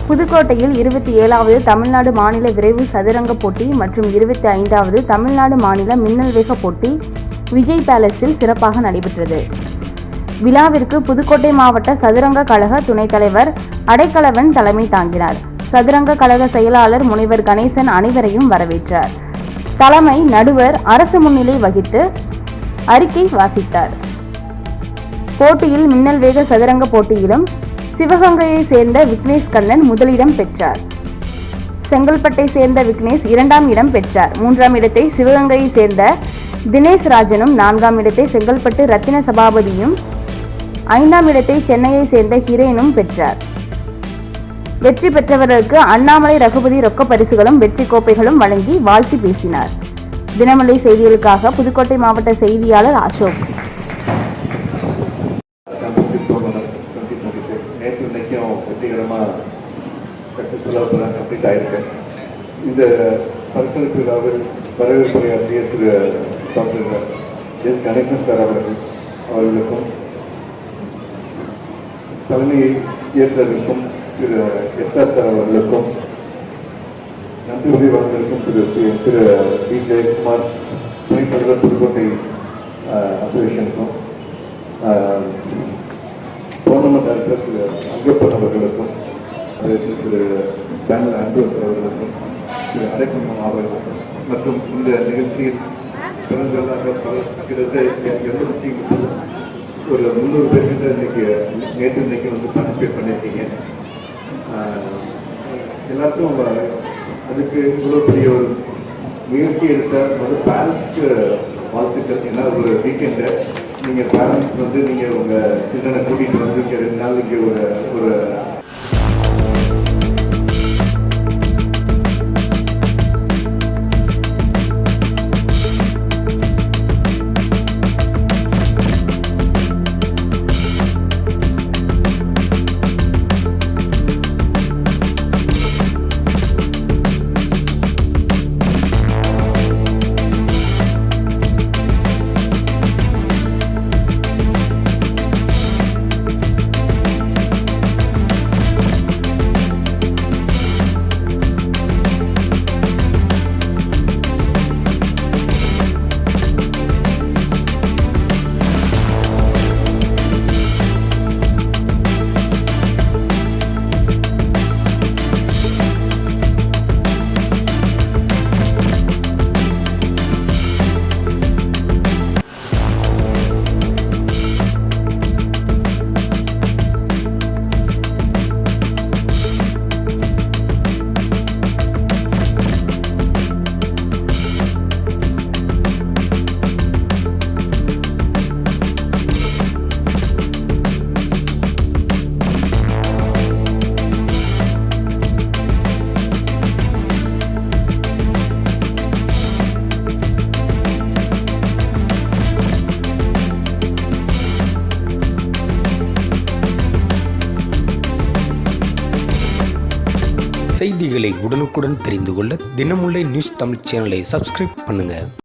புதுக்கோட்டையில் 27வது தமிழ்நாடு மாநில விரைவு சதுரங்க போட்டி மற்றும் 25வது தமிழ்நாடு மாநில மின்னல் வேக போட்டி விஜய் பேலஸில் சிறப்பாக நடைபெற்றது. விழாவிற்கு புதுக்கோட்டை மாவட்ட சதுரங்க கழக துணைத் தலைவர் அடைக்கலவன் தலைமை தாங்கினார். சதுரங்க கழக செயலாளர் முனைவர் கணேசன் அனைவரையும் வரவேற்றார். தலைமை நடுவர் அரசு முன்னிலை வகித்து அறிக்கை வாசித்தார். போட்டியில் மின்னல் வேக சதுரங்க போட்டியிலும் சிவகங்கையை சேர்ந்த விக்னேஷ் கண்ணன் முதலிடம் பெற்றார். செங்கல்பட்டை சேர்ந்த விக்னேஷ் 2ஆம் இடம் பெற்றார். 3ஆம் இடத்தை சிவகங்கையை சேர்ந்த தினேஷ் ராஜனும், 4ஆம் இடத்தை செங்கல்பட்டு ரத்தின சபாபதியும், 5ஆம் இடத்தை சென்னையை சேர்ந்த ஹிரேனும் பெற்றார். வெற்றி பெற்றவர்களுக்கு அண்ணாமலை ரகுபதி ரொக்க பரிசுகளும் வெற்றி கோப்பைகளும் வழங்கி வாழ்த்தி பேசினார். தினமலை செய்திகளுக்காக புதுக்கோட்டை மாவட்ட செய்தியாளர் அசோக். நேற்று இன்னைக்கும் வெற்றிகரமாக சக்ஸஸ்ஃபுல்லாக கம்ப்ளீட் ஆகிருக்கு. இந்த பரிசளிப்பு விழாவில் வரவேற்புரையாற்றிய திரு டாக்டர் எஸ் கணேசன் சார் அவர்களுக்கும் தலைமையை ஏற்றதற்கும் திரு எஸ்ஆர் சார் அவர்களுக்கும் நன்றி உரை வழங்கியிருக்கும் திரு பி ஜெயக்குமார் துணைத் தலைவர் புதுக்கோட்டை அசோசியேஷனுக்கும் டோர்னமெண்ட் டைரக்டர் திரு அங்கப்பன் அவர்களுக்கும் திரு பேனல் ஆண்ட்ரோஸ் அவர்களுக்கும் திரு அடைக்கலம் அவர்களுக்கும் மற்றும் இந்த நிகழ்ச்சியில் பிறந்தவர்களாக கிட்டத்தட்ட ஒரு 300 பேர்கிட்ட இன்னைக்கு வந்து பார்ட்டிசிபேட் பண்ணியிருக்கீங்க. எல்லாத்துக்கும் அதுக்கு இவ்வளோ பெரிய ஒரு முயற்சி எடுத்த ஒரு பேரண்ட்ஸ்க்கு வாழ்த்துக்கள். ஏன்னா ஒரு வீக்கெண்டு நீங்கள் பேரண்ட்ஸ் வந்து நீங்கள் உங்கள் சில்ட்ரனை கூட்டிகிட்டு வந்து இங்கே 2 நாள் இங்கே ஒரு செய்திகளை உடனுக்குடன் தெரிந்து கொள்ள தினமுல்லை நியூஸ் தமிழ் சேனலை சப்ஸ்கிரைப் பண்ணுங்க.